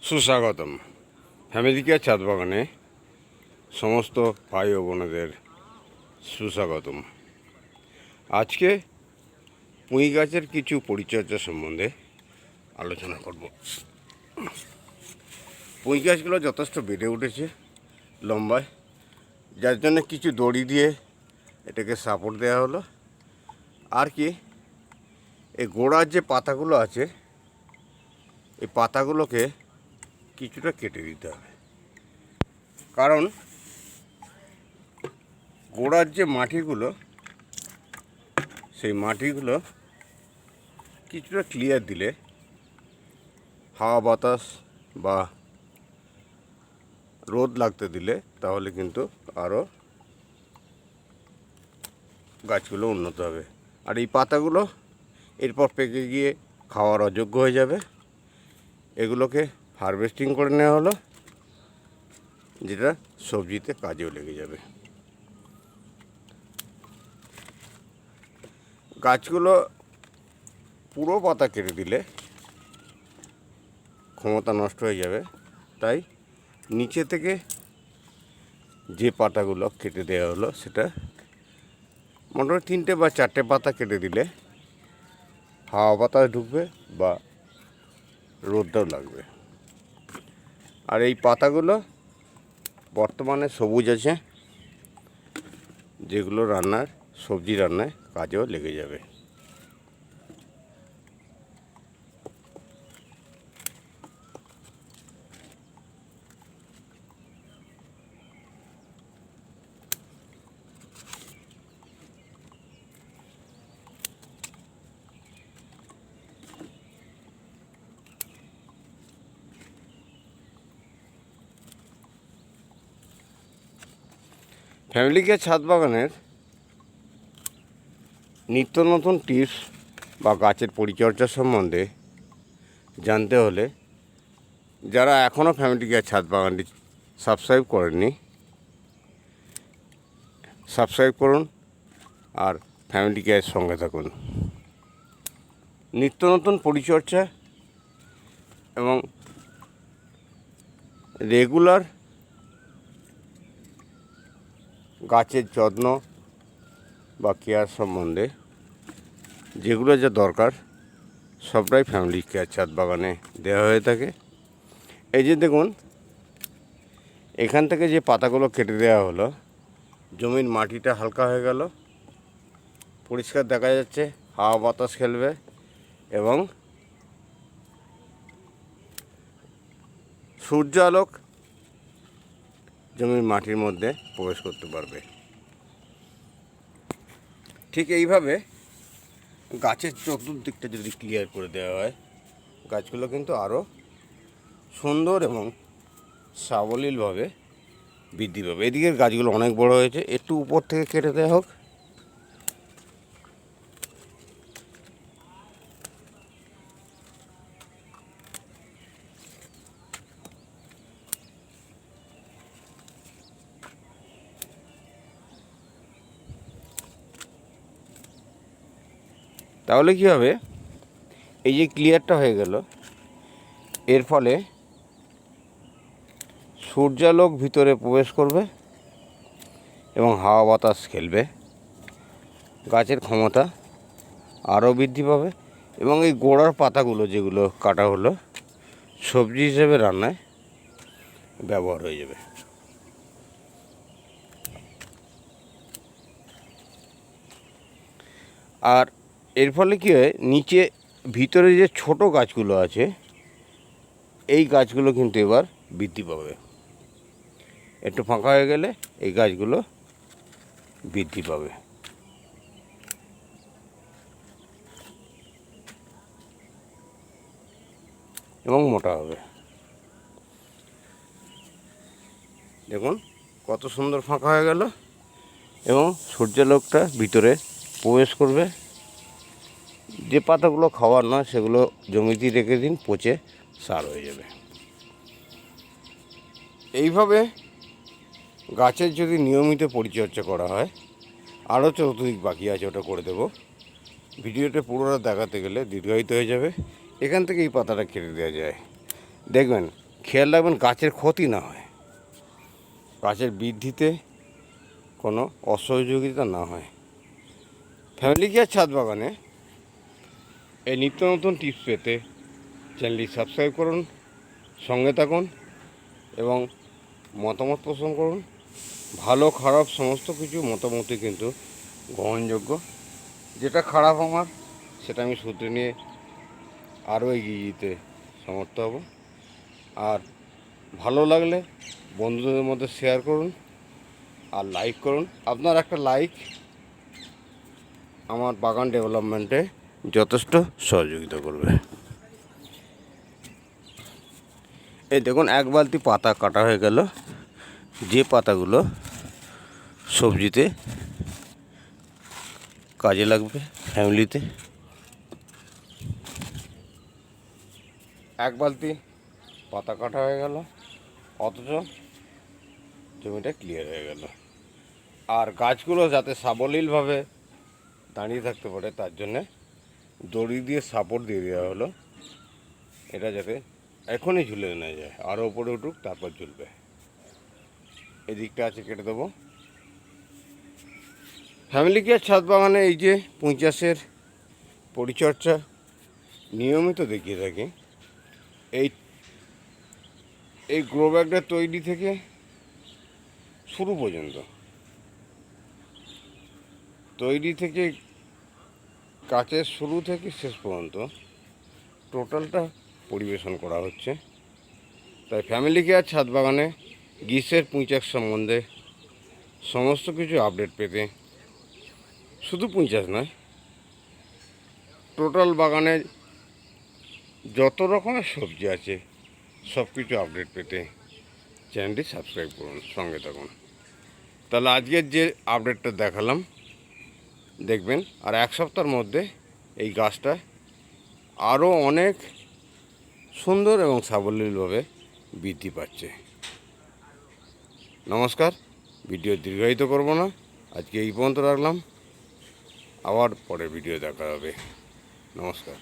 সুস্বাগতম family care ছাদ বাগানে সমস্ত ভাই ও বোনেদের সুস্বাগতম। আজকে পুঁই গাছের কিছু পরিচর্যা সম্বন্ধে আলোচনা করব। পুঁই গাছগুলো যথেষ্ট বেড়ে উঠেছে লম্বায়, যার জন্য কিছু দড়ি দিয়ে এটাকে সাপোর্ট দেওয়া হলো। আর কি এই গোড়ার যে পাতাগুলো আছে এই পাতাগুলোকে কিছুটা কেটে দিতে হবে, কারণ গোড়ার যে মাটিগুলো সেই মাটিগুলো কিছুটা ক্লিয়ার দিলে হাওয়া বাতাস বা রোদ লাগতে দিলে তাহলে কিন্তু আরও গাছগুলো উন্নত হবে। আর এই পাতাগুলো এরপর পেকে গিয়ে খাওয়ার অযোগ্য হয়ে যাবে। এগুলোকে হারভেস্টিং করে নেওয়া হলো, যেটা সবজিতে কাজেও লেগে যাবে। গাছগুলো পুরো পাতা কেটে দিলে ক্ষমতা নষ্ট হয়ে যাবে, তাই নিচে থেকে যে পাতাগুলো কেটে দেওয়া হলো সেটা মোটামুটি 3টে বা 4টে পাতা কেটে দিলে হাওয়া বাতাস ঢুকবে বা রোদটাও লাগবে। আর এই পাতাগুলো বর্তমানে সবুজ আছে, যেগুলো সবজি রান্নায় কাজেও লেগে যাবে। ফ্যামিলি কেয়ার ছাদ বাগানের নিত্য নতুন টিপস বা গাছের পরিচর্যা সম্বন্ধে জানতে হলে যারা এখনও ফ্যামিলি কেয়ার ছাদ বাগানটি সাবস্ক্রাইব করেননি, সাবস্ক্রাইব করুন আর ফ্যামিলি কেয়ারের সঙ্গে থাকুন। নিত্য নতুন পরিচর্যা এবং রেগুলার গাছের যত্ন বা কেয়ার সম্বন্ধে যেগুলো যা দরকার সবটাই ফ্যামিলি কেয়ার ছাদ বাগানে দেওয়া হয়ে থাকে। এই যে দেখুন, এখান থেকে যে পাতাগুলো কেটে দেওয়া হলো, জমির মাটিটা হালকা হয়ে গেল, পরিষ্কার দেখা যাচ্ছে, হাওয়া বাতাস খেলবে এবং সূর্য আলোক জমির মাটির মধ্যে প্রবেশ করতে পারবে। ঠিক এইভাবে গাছের চতুর্দিকটা যদি ক্লিয়ার করে দেওয়া হয়, গাছগুলো কিন্তু আরও সুন্দর এবং সাবলীলভাবে বৃদ্ধি পাবে। এদিকের গাছগুলো অনেক বড় হয়েছে, একটু উপর থেকে কেটে দেওয়া হোক। তাহলে কী হবে, এই যে ক্লিয়ারটা হয়ে গেল, এর ফলে সূর্যালোক ভিতরে প্রবেশ করবে এবং হাওয়া বাতাস খেলবে, গাছের ক্ষমতা আরও বৃদ্ধি পাবে এবং এই গোড়ার পাতাগুলো যেগুলো কাটা হলো সবজি হিসেবে রান্নায় ব্যবহার হয়ে যাবে। আর এর ফলে কী হয়, নিচে ভিতরে যে ছোট গাছগুলো আছে এই গাছগুলো কিন্তু এবার বৃদ্ধি পাবে। একটু ফাঁকা হয়ে গেলে এই গাছগুলো বৃদ্ধি পাবে এবং মোটা হবে। দেখুন কত সুন্দর ফাঁকা হয়ে গেল এবং সূর্যালোকটা ভিতরে প্রবেশ করবে। যে পাতাগুলো খাওয়ার নয় সেগুলো জমিতেই রেখে দিন, পচে সার হয়ে যাবে। এইভাবে গাছের যদি নিয়মিত পরিচর্যা করা হয়, আরও চতুর্দিক বাকি আছে, ওটা করে দেব। ভিডিওটা পুরোটা দেখাতে গেলে দীর্ঘায়িত হয়ে যাবে। এখান থেকে এই পাতাটা কেটে দেওয়া যায়, দেখবেন খেয়াল রাখবেন গাছের ক্ষতি না হয়, গাছের বৃদ্ধিতে কোনো অসহযোগিতা না হয়। ফ্যামিলি কেয়ার ছাদ বাগানে এই নিত্য নতুন টিপস পেতে চ্যানেলটি সাবস্ক্রাইব করুন, সঙ্গে থাকুন এবং মতামত পোষণ করুন। ভালো খারাপ সমস্ত কিছু মতামতই কিন্তু গ্রহণযোগ্য। যেটা খারাপ আমার সেটা আমি শুধরে নিয়ে আরও এগিয়ে যেতে সমর্থ হব। আর ভালো লাগলে বন্ধুদের মধ্যে শেয়ার করুন আর লাইক করুন। আপনার একটা লাইক আমার বাগান ডেভেলপমেন্টে যথেষ্ট সহযোগিতা করবে। এই দেখুন, এক বালতি পাতা কাটা হয়ে গেল, যে পাতাগুলো সবজিতে কাজে লাগবে ফ্যামিলিতে। এক বালতি পাতা কাটা হয়ে গেল, অথচ জমিটা ক্লিয়ার হয়ে গেল। আর গাছগুলো যাতে সাবলীলভাবে দাঁড়িয়ে থাকতে পারে তার জন্যে দড়ি দিয়ে সাপোর্ট দিয়ে দেওয়া হলো, এটা যাতে এখনই ঝুলে না যায়, আরও উপরে উঠুক তারপর ঝুলবে। এদিকটা আছে কেটে দেবো। ফ্যামিলি কেয়ার ছাদ বাগানে এই যে পুঁই চাষের পরিচর্যা নিয়মিত দেখিয়ে থাকি। এই গ্রো ব্যাগটা তৈরি থেকে শুরু পর্যন্ত, তৈরি থেকে গাছের শুরু থেকে শেষ পর্যন্ত টোটালটা পরিবেশন করা হচ্ছে। তাই ফ্যামিলি কেয়ার ছাদ বাগানে গ্রীষ্মের পুঁই চাষ সম্বন্ধে সমস্ত কিছু আপডেট পেতে, শুধু পুঁই চাষ নয়, টোটাল বাগানে যত রকমের সবজি আছে সব কিছু আপডেট পেতে চ্যানেলটি সাবস্ক্রাইব করুন, সঙ্গে থাকুন। তাহলে আজকের যে আপডেটটা দেখালাম দেখবেন, আর এক সপ্তাহের মধ্যে এই গাছটা আরও অনেক সুন্দর এবং সাবলীলভাবে বৃদ্ধি পাচ্ছে। নমস্কার, ভিডিও দীর্ঘায়িত করব না, আজকে এই পর্যন্ত রাখলাম। আবার পরে ভিডিও দেখা হবে। নমস্কার।